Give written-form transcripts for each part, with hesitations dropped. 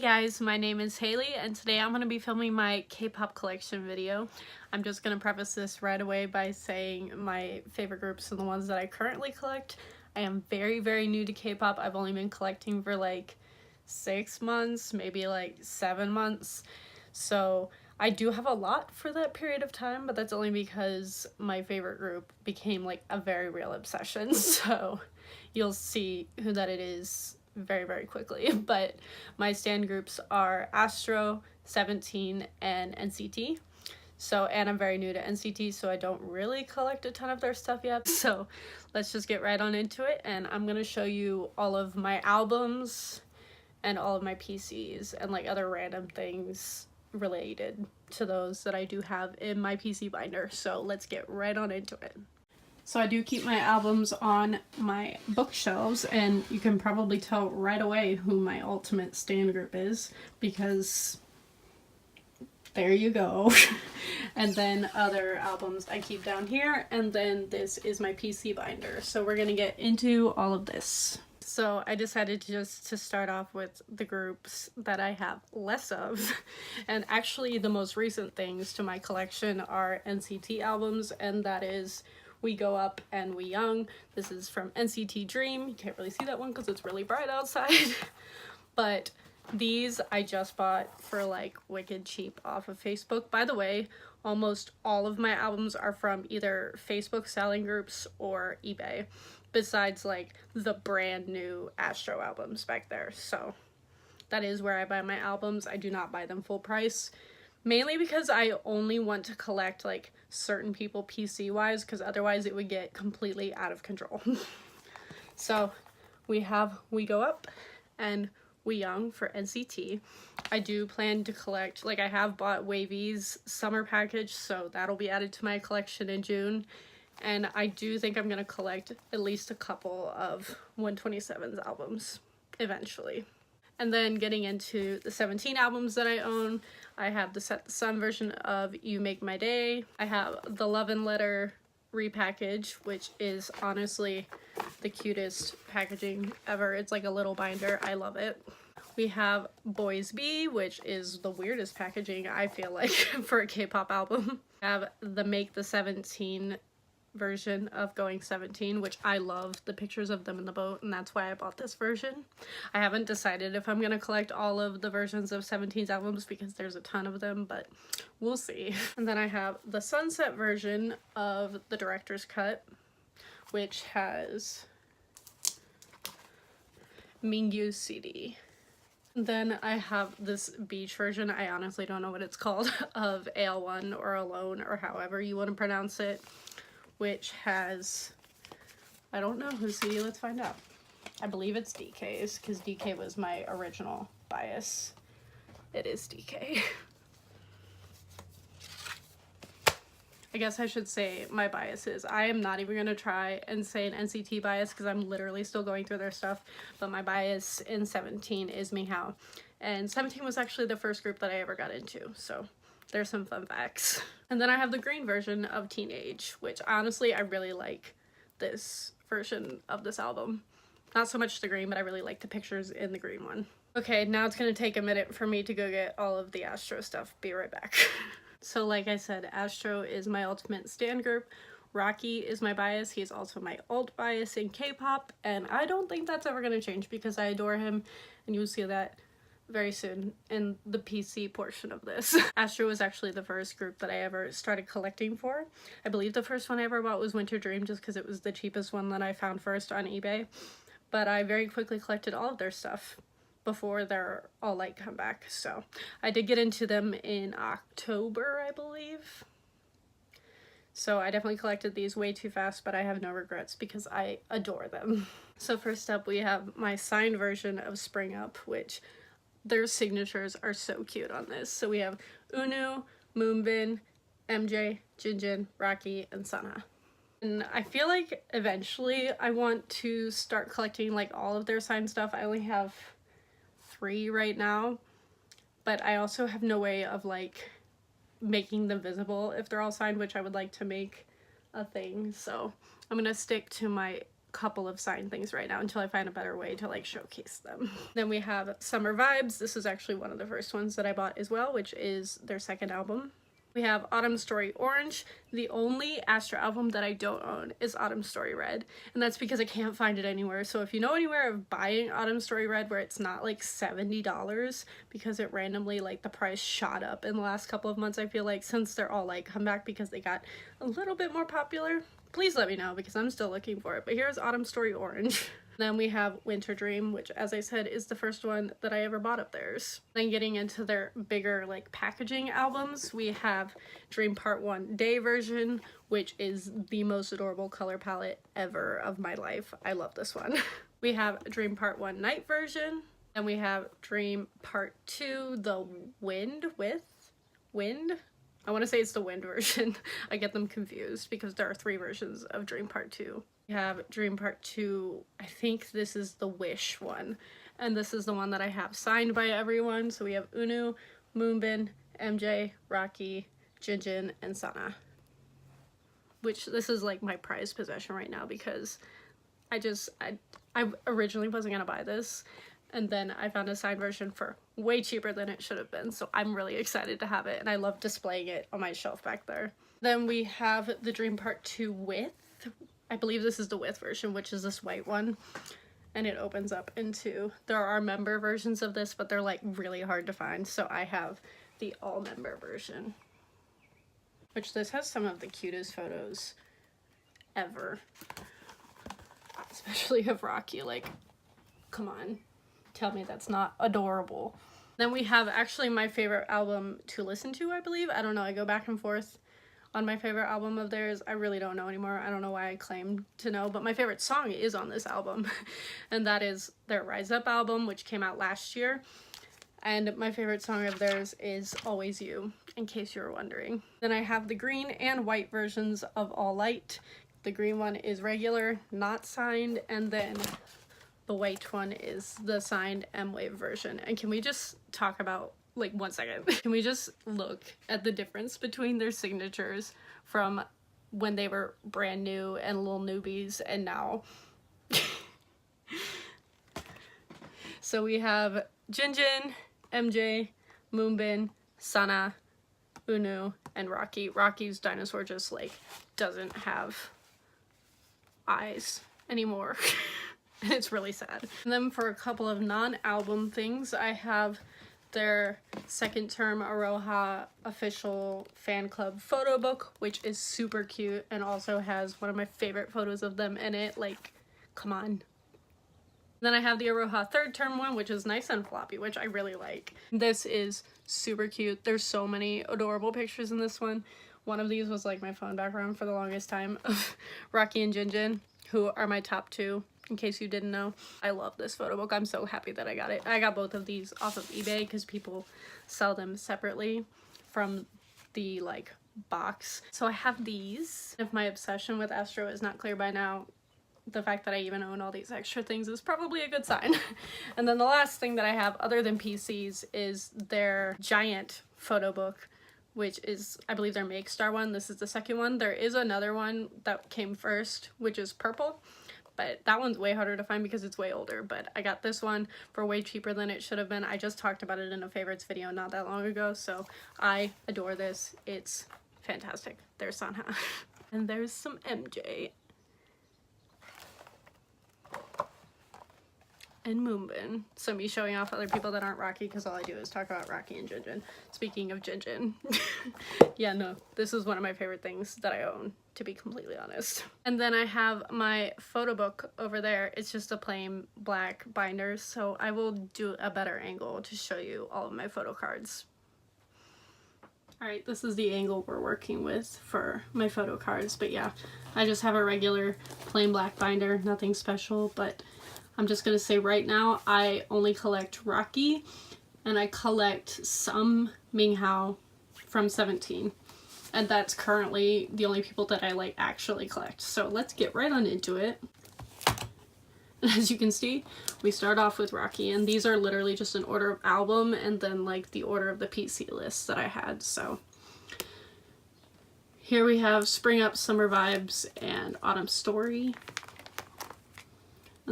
guys, my name is Haley and today I'm going to be filming my K-pop collection video. I'm just going to preface this right away by saying my favorite groups and the ones that I currently collect. I am very new to K-pop. I've only been collecting for like 6 months, maybe like 7 months. So I do have a lot for that period of time, but that's only because my favorite group became like a very real obsession. So you'll see who that it is very quickly. But my stan groups are Astro, 17, and NCT. And I'm very new to NCT, so I don't really collect a ton of their stuff yet. So let's just get right on into it, and I'm gonna show you all of my albums and all of my PCs and like other random things related to those that I do have in my PC binder. So let's get right on into it. So I do keep my albums on my bookshelves, and you can probably tell right away who my ultimate stan group is, because there you go. And then other albums I keep down here, and then this is my PC binder. So we're gonna get into all of this. So I decided to start off with the groups that I have less of. And actually the most recent things to my collection are NCT albums, and that is We Go Up and We Young. This is from NCT Dream. You can't really see that one because it's really bright outside. But these I just bought for like wicked cheap off of Facebook. By the way, almost all of my albums are from either Facebook selling groups or eBay, besides like the brand new Astro albums back there. So that is where I buy my albums. I do not buy them full price, mainly because I only want to collect like certain people PC wise, because otherwise it would get completely out of control. So we have We Go Up and We Young for NCT. I do plan to collect, like I have bought Wavy's summer package, so that'll be added to my collection in June. And I do think I'm gonna collect at least a couple of 127's albums eventually. And then getting into the 17 albums that I own, I have the Set the Sun version of You Make My Day. I have the Love and Letter repackage, which is honestly the cutest packaging ever. It's like a little binder. I love it. We have Boys B, which is the weirdest packaging I feel like for a K-pop album. I have the Make the 17 version of Going 17, which I love the pictures of them in the boat, and that's why I bought this version. I haven't decided if I'm gonna collect all of the versions of 17's albums because there's a ton of them, but we'll see. And then I have the Sunset version of the director's cut, which has Mingyu's CD. Then I have this beach version, I honestly don't know what it's called, of AL1 or Alone or however you want to pronounce it, which has, I don't know whose CD, let's find out. I believe it's DK's, because DK was my original bias. It is DK. I guess I should say my biases. I am not even going to try and say an NCT bias because I'm literally still going through their stuff, but my bias in 17 is Minghao. And 17 was actually the first group that I ever got into, so there's some fun facts. And then I have the green version of Teenage, which honestly I really like this version of this album. Not so much the green, but I really like the pictures in the green one. Okay, now it's gonna take a minute for me to go get all of the Astro stuff. Be right back. So like I said, Astro is my ultimate stan group. Rocky is my bias. He's also my alt bias in K-pop, and I don't think that's ever gonna change because I adore him, and you'll see that very soon in the PC portion of this. Astro was actually the first group that I ever started collecting for. I believe the first one I ever bought was Winter Dream just because it was the cheapest one that I found first on eBay. But I very quickly collected all of their stuff before their All Light comeback. So I did get into them in October, I believe. So I definitely collected these way too fast, but I have no regrets because I adore them. So first up we have my signed version of Spring Up, which their signatures are so cute on this. So we have Unu, Moonbin, MJ, Jinjin, Rocky, and Sana. And I feel like eventually I want to start collecting like all of their signed stuff. I only have 3 right now, but I also have no way of like making them visible if they're all signed, which I would like to make a thing. So I'm gonna stick to my couple of signed things right now until I find a better way to like showcase them. Then we have Summer Vibes. This is actually one of the first ones that I bought as well, which is their second album. We have Autumn Story Orange. The only Astra album that I don't own is Autumn Story Red, and that's because I can't find it anywhere. So if you know anywhere of buying Autumn Story Red where it's not like $70, because it randomly, like, the price shot up in the last couple of months, I feel like, since they're all like come back because they got a little bit more popular, please let me know because I'm still looking for it. But here's Autumn Story Orange. Then we have Winter Dream, which, as I said, is the first one that I ever bought of theirs. Then getting into their bigger like packaging albums, we have Dream Part 1 Day version, which is the most adorable color palette ever of my life. I love this one. We have Dream Part 1 Night version. Then we have Dream Part 2 The Wind with Wind. I want to say it's the Wind version. I get them confused because there are 3 versions of Dream Part 2. We have Dream Part 2, I think this is the Wish one, and this is the one that I have signed by everyone. So we have Unu, Moonbin, MJ, Rocky, Jinjin, and Sana. Which this is like my prized possession right now because I originally wasn't gonna buy this, and then I found a signed version for way cheaper than it should have been, so I'm really excited to have it, and I love displaying it on my shelf back there. Then we have the Dream Part 2 With. I believe this is the With version, which is this white one, and it opens up into, there are member versions of this, but they're like really hard to find, so I have the all member version, which this has some of the cutest photos ever, especially of Rocky. Like, come on, tell me that's not adorable. Then we have actually my favorite album to listen to, I believe. I don't know, I go back and forth on my favorite album of theirs. I really don't know anymore. I don't know why I claim to know, but my favorite song is on this album, and that is their Rise Up album, which came out last year. And my favorite song of theirs is Always You, in case you were wondering. Then I have the green and white versions of All Light. The green one is regular, not signed, and then the white one is the signed M-Wave version. And can we just talk about, like, 1 second, can we just look at the difference between their signatures from when they were brand new and little newbies and now? So we have Jinjin, MJ, Moonbin, Sana, Unu, and Rocky. Rocky's dinosaur just like doesn't have eyes anymore. And it's really sad. And then for a couple of non-album things, I have their second term Aroha official fan club photo book, which is super cute and also has one of my favorite photos of them in it. Like, come on. Then I have the Aroha third term one, which is nice and floppy, which I really like. This is super cute. There's so many adorable pictures in this one. One of these was like my phone background for the longest time of Rocky and Jinjin, who are my top 2. In case you didn't know. I love this photo book. I'm so happy that I got it. I got both of these off of eBay because people sell them separately from the like box. So I have these. If my obsession with Astro is not clear by now, the fact that I even own all these extra things is probably a good sign. And then the last thing that I have other than PCs is their giant photo book, which is, I believe, their Make Star one. This is the second one. There is another one that came first, which is purple. But that one's way harder to find because it's way older. But I got this one for way cheaper than it should have been. I just talked about it in a favorites video not that long ago. So I adore this. It's fantastic. There's Sana. And there's some MJ. And Moonbin. So me showing off other people that aren't Rocky because all I do is talk about Rocky and Jinjin. Speaking of Jinjin. Yeah, no. This is one of my favorite things that I own, to be completely honest. And then I have my photo book over there. It's just a plain black binder, so I will do a better angle to show you all of my photo cards. Alright, this is the angle we're working with for my photo cards, but yeah, I just have a regular plain black binder, nothing special, but I'm just gonna say right now, I only collect Rocky, and I collect some Minghao from 17. And that's currently the only people that I like actually collect. So let's get right on into it. As you can see, we start off with Rocky, and these are literally just an order of album and then like the order of the PC list that I had. So here we have Spring Up, Summer Vibes, and Autumn Story.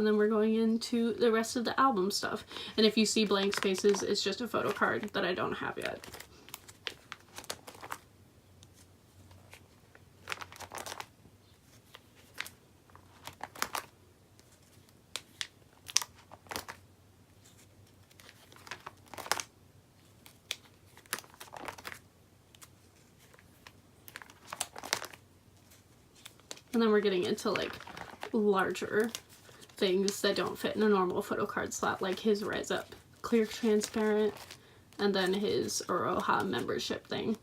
And then we're going into the rest of the album stuff. And if you see blank spaces, it's just a photo card that I don't have yet. And then we're getting into like larger things that don't fit in a normal photo card slot, like his Rise Up clear transparent, and then his Aroha membership thing.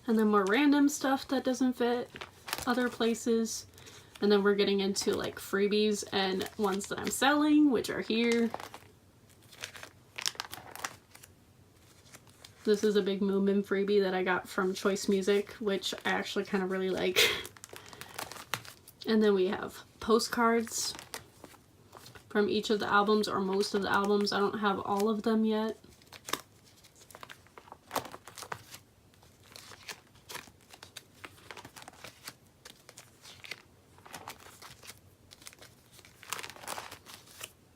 And then more random stuff that doesn't fit other places. And then we're getting into like freebies and ones that I'm selling, which are here. This is a big Moomin freebie that I got from Choice Music, which I actually kind of really like. And then we have postcards from each of the albums, or most of the albums. I don't have all of them yet.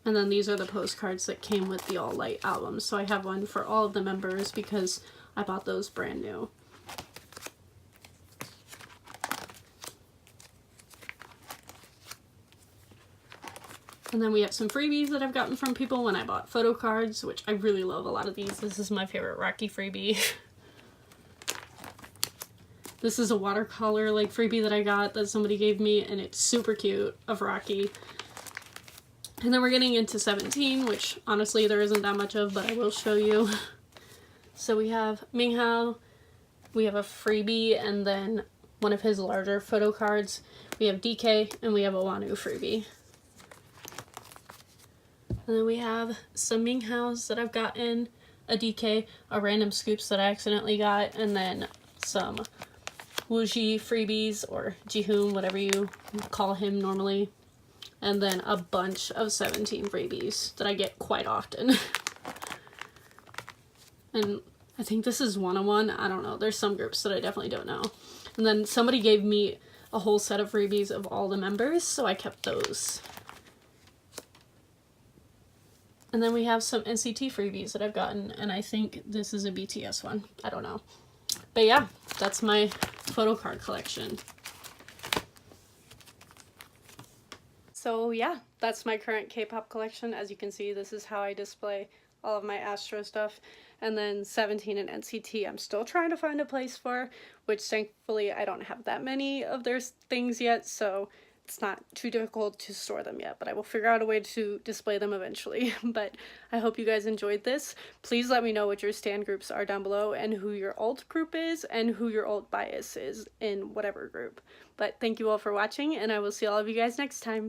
And then these are the postcards that came with the All Light album. So I have one for all of the members because I bought those brand new. And then we have some freebies that I've gotten from people when I bought Photocards, which I really love a lot of these. This is my favorite Rocky freebie. This is a watercolor like freebie that I got that somebody gave me, and it's super cute, of Rocky. And then we're getting into 17, which honestly there isn't that much of, but I will show you. So we have Minghao, we have a freebie, and then one of his larger photo cards. We have DK, and we have a Wanu freebie. And then we have some Minghaos that I've gotten, a DK, a random scoops that I accidentally got, and then some Wooji freebies, or Jihoon, whatever you call him normally. And then a bunch of 17 freebies that I get quite often. And I think this is 101. I don't know. There's some groups that I definitely don't know. And then somebody gave me a whole set of freebies of all the members, so I kept those. And then we have some NCT freebies that I've gotten, and I think this is a BTS one. I don't know. But yeah, that's my photo card collection. So yeah, that's my current K-pop collection. As you can see, this is how I display all of my Astro stuff. And then 17 and NCT I'm still trying to find a place for, which thankfully I don't have that many of their things yet, so it's not too difficult to store them yet, but I will figure out a way to display them eventually. But I hope you guys enjoyed this. Please let me know what your stan groups are down below, and who your alt group is, and who your alt bias is in whatever group. But thank you all for watching, and I will see all of you guys next time.